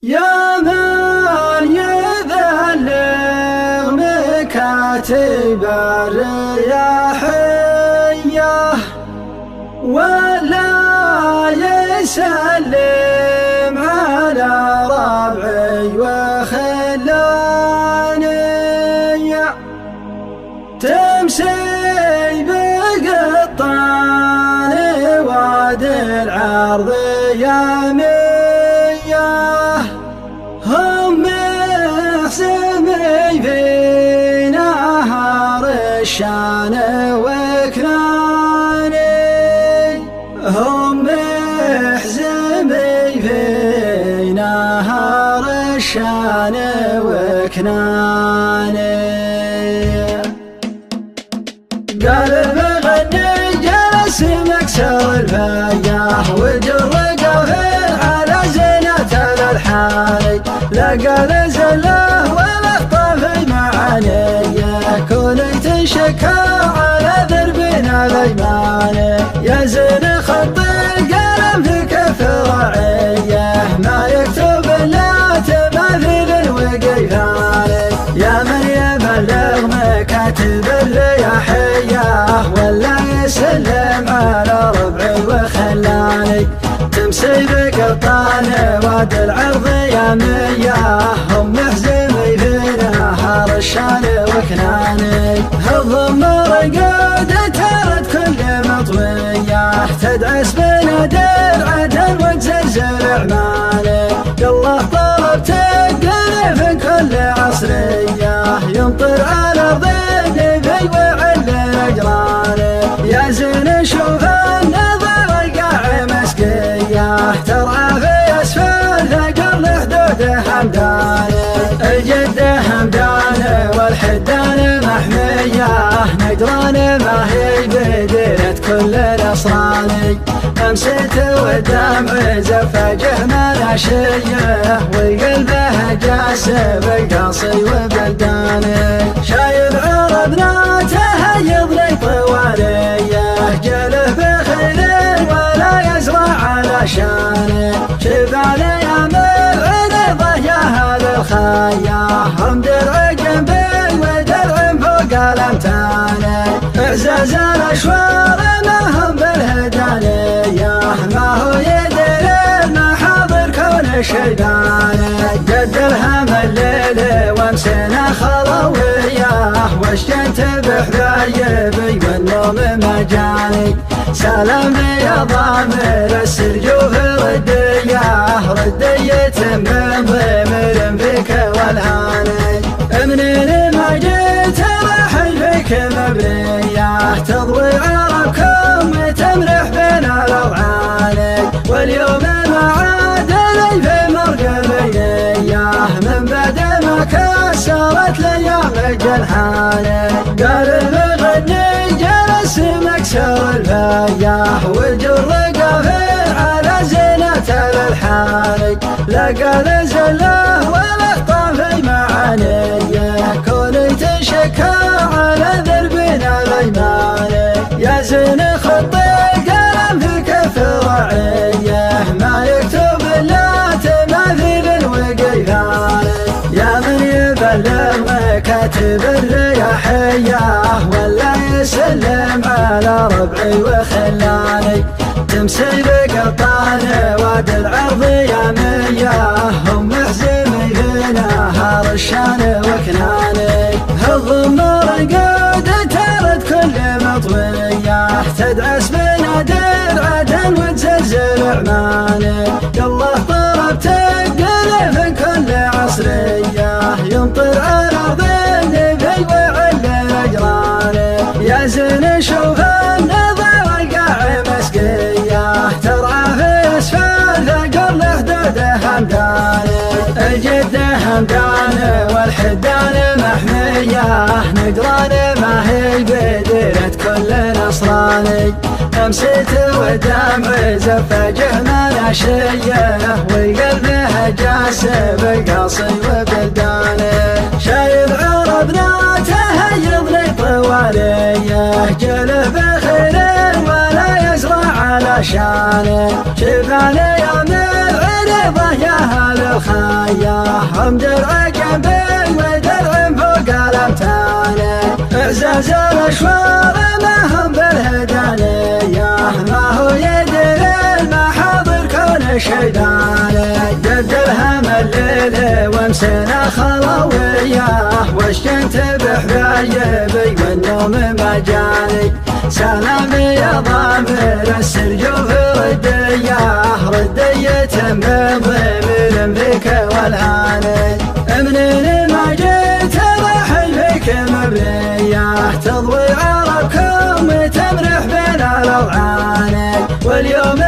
يا من يبلغ مكاتب الرياحية ولا يسلم على ربعي وخلاني تمسي بقطان وادي العرض يامية هم محسمي في نهر الشان وكناني هم محسمي في نهر الشان وكناني قلب غني جلس مكسر الفياه وجرقه على زينة الالحاني لقى لزله والاخطاف معانيه كوني تنشكى على دربنا الايماني يا زين خط القلم في كف رعيه ما يكتب الا تماثيل وقيفاني يا من يبلغ مكاتب الرياحيه ولا يسلم على ربعي وخلاني تمسي بقطان وادي العرض يامية هم محزمي في نهر الشان وكناني هضم رقودة ترد كل مطوية تدعس بنادر عدن وتزلزل اعمالي يالله طلبت القلب في كل عصرية يمطر على ارض النبي وعلى اجراني يا زين شوف النظر القاع مسقية ترعى في اسفل ثقل حدوده همداني الجده همداني والحدان محمية نقران ما هي بديرة كل نصراني امسيت والدمع زفجه مناشيه وقلبه جاسب القاصي وبلداني شايب عربنا تهيض لي طواليه جله بخير ولا يزرع على شانه شبالي امر عرضه يا هذا الخياه هم درع جنبي ودرع فوق الامتانه اعزاز الاشوار ما هم بالهدانيه ما هو يدري المحاضر كون الشيبانه قد الهم الليل وامسنا خلويه واشجنت بحبايبي والنوم مجاني سلام يا ضامر السرجوف ردية من ضمر فيك والهاني منين ما جيت راحل فيك مبنية تضوي عربكم تمرح بين الاضعاني واليوم ما عاد لي في مرقبينيه من بعد ما كسرت ليام الجنحاني قال المغني جلس مكسر الفياه وجرقه على زينة الالحاني لقى لزله والاخطاف معانيه كوني تنشكى على دربنا الايماني يا زين خط القلم في كف رعيه ما يكتب الا تماثيل وقيفاني يا من يبلغ مكاتب الرياحيه ولا يسلم على ربعي وخلاني تمسي بقطان وادي العرض يامية هم محزمي في نهر الشان وكناني هضم رقودة ترد كل مطوية تدعس بنادر عدن وتزلزل اعمالي يالله طلبت القلب في كل عصرية يمطر على ارض النبي وعلى اجراني يا زين شوف النظر القاع مسقية ترعى في اسفل ثقل حدوده همداني الجده همداني والحدان محمية نقران ما هي بديرة كل نصراني امسيت والدمع زفجه مناشيه وقلبه جاسب القاصي وبلداني شايب عربنا تهيض لي طواليه جله بخير ولا يزرع على شانه شبالي يا من عرضه يا هذا الخان يا هم درع جنبي ودرع فوق الامتانه اعزاز الاشوار ما هم بالهدانيه ما هو يدري المحاضر كون شيدانه جد الهم الليل وامسنا خلويه وش كنت بحبايبي والنوم ما جاني سلامي يا ضامر السرجوف ردية بضمير فيك والهاني منين ما جيت رحل فيك مبنية تضوي عربكم تمرح بين الاوعاني واليوم